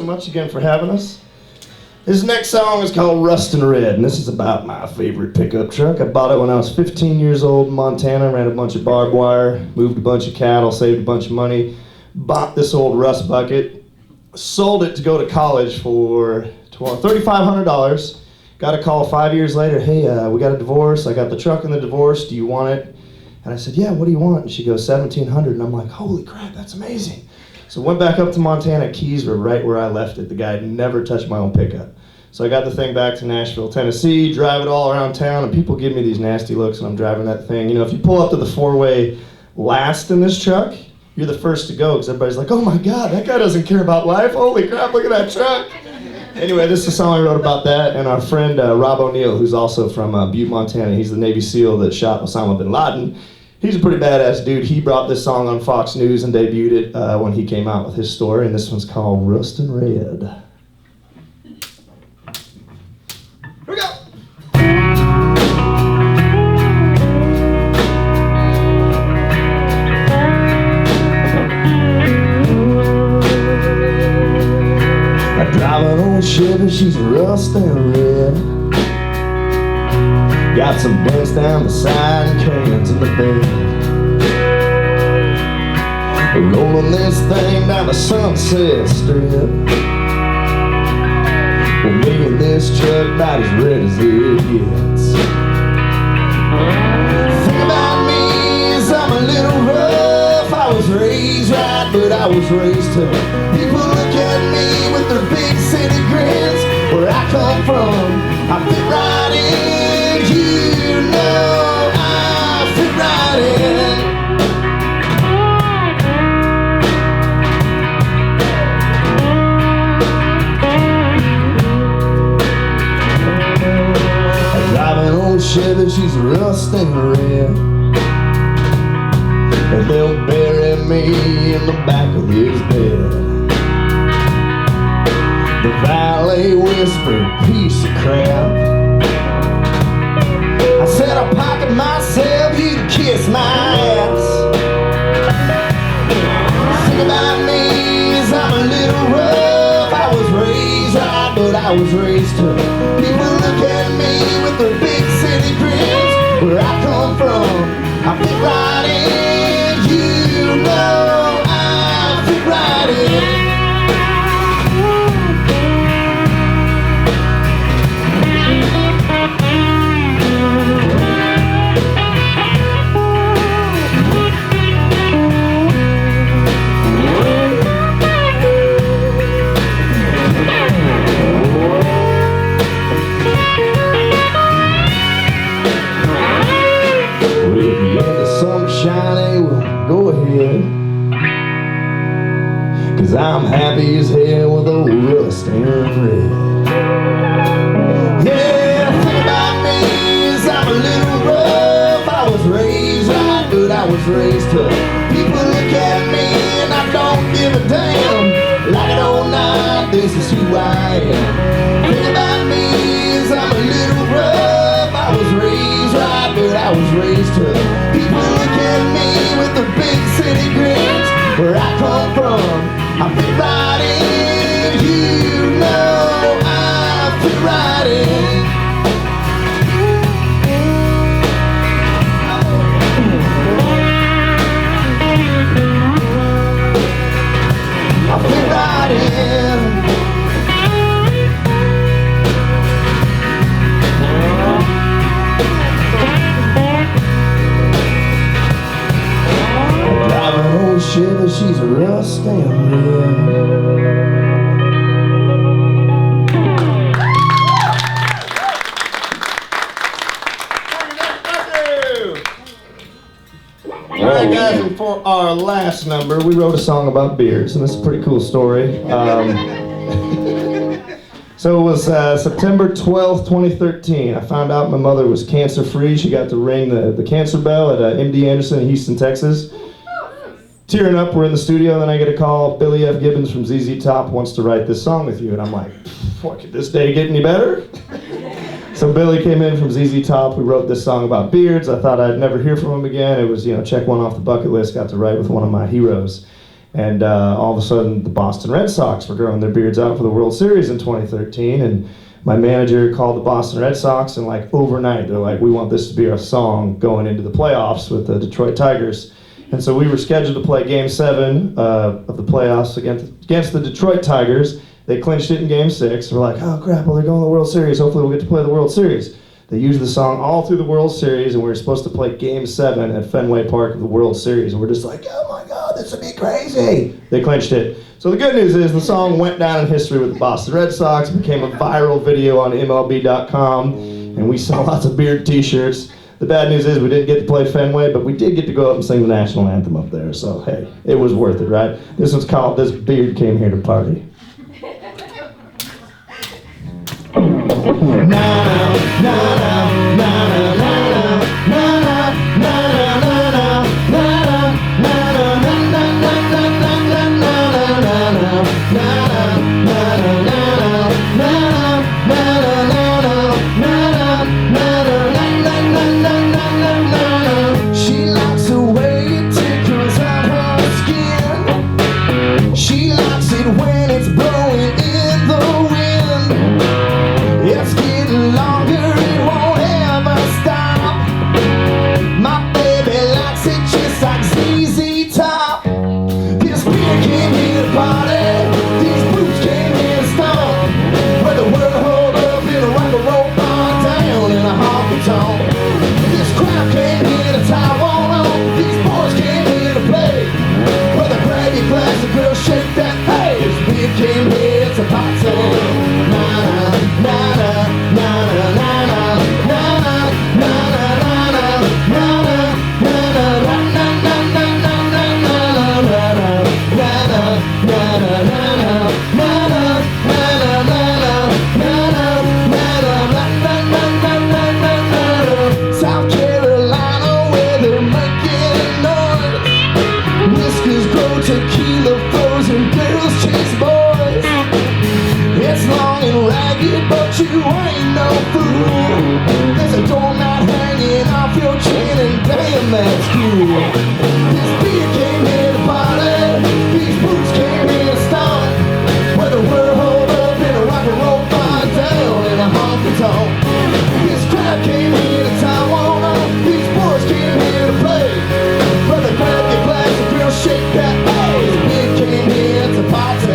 So much again for having us. This next song is called Rustin' Red, and this is about my favorite pickup truck. I bought it when I was 15 years old in Montana, ran a bunch of barbed wire, moved a bunch of cattle, saved a bunch of money, bought this old rust bucket, sold it to go to college for $3,500. Got a call 5 years later, hey, we got a divorce, I got the truck in the divorce, do you want it? And I said, yeah, what do you want? And she goes, $1,700, and I'm like, holy crap, that's amazing. So went back up to Montana, keys were right where I left it. The guy had never touched my own pickup. So I got the thing back to Nashville, Tennessee, drive it all around town, and people give me these nasty looks when I'm driving that thing. You know, if you pull up to the four-way last in this truck, you're the first to go, because everybody's like, oh my God, that guy doesn't care about life. Holy crap, look at that truck. Anyway, this is a song I wrote about that, and our friend Rob O'Neill, who's also from Butte, Montana, he's the Navy SEAL that shot Osama bin Laden. He's a pretty badass dude. He brought this song on Fox News and debuted it when he came out with his story, and this one's called Rustin' Red. Here we go! I drive an old Chevy, she's rustin' red. Got some dents down the side and cans in the bed. Rolling this thing down the Sunset Strip. Well, me and this truck about as red as it gets. Thing about me is I'm a little rough. I was raised right, but I was raised tough. People look at me with their big city grins. Where I come from, I fit right in. You know I fit right in. I drive an old Chevy, she's rustin' red. And they'll bury me in the back of his bed. The valet whispered, piece of crap. I said I pocket myself, you can kiss my ass. The thing about me is I'm a little rough. I was raised right, but I was raised tough. People look at me with their big city grins. Where I come from, I fit right in. You know I fit right in. Cause I'm happy as hell with old rustin' red. Yeah, the thing about me is I'm a little rough. I was raised right, but I was raised tough. People look at me and I don't give a damn. Like it or not, this is who I am. The thing about me is I'm a little rough. I was raised right, but I was raised tough. People look at me with their big city grins. Where I come from, I fit right in. You know I fit right in. I fit right in. I drive an old Chevy, she's a rustin' red. Alright guys, and for our last number, we wrote a song about beards, and this is a pretty cool story. So it was September 12th, 2013. I found out my mother was cancer-free. She got to ring the cancer bell at MD Anderson in Houston, Texas. Tearing up, we're in the studio, and then I get a call, Billy F. Gibbons from ZZ Top wants to write this song with you. And I'm like, what, could this day get any better? So Billy came in from ZZ Top. We wrote this song about beards. I thought I'd never hear from him again. It was, check one off the bucket list. Got to write with one of my heroes. And all of a sudden, the Boston Red Sox were growing their beards out for the World Series in 2013. And my manager called the Boston Red Sox, and like overnight, they're like, we want this to be our song going into the playoffs with the Detroit Tigers. And so we were scheduled to play Game 7 of the playoffs against the Detroit Tigers. They clinched it in Game 6. We're like, oh crap, well they're going to the World Series. Hopefully we'll get to play the World Series. They used the song all through the World Series, and we were supposed to play Game 7 at Fenway Park of the World Series. And we're just like, oh my God, this would be crazy. They clinched it. So the good news is the song went down in history with the Boston Red Sox, became a viral video on MLB.com, and we saw lots of beard t-shirts. The bad news is we didn't get to play Fenway, but we did get to go up and sing the national anthem up there. So hey, it was worth it, right? This one's called This Beard Came Here to Party. You ain't no fool. There's a doormat hanging off your chin, and damn, that's cool. This beer came here to party, these boots came here to stomp. Where the world hold up in a rock and roll bar down in a honky tonk. This crowd came here to tie one up, these boys came here to play. Brother, grab your glass and girl, shake that ass. This beer came here to party.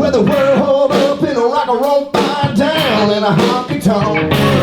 The world hold up in a rock and roll bar down in a honky tonk.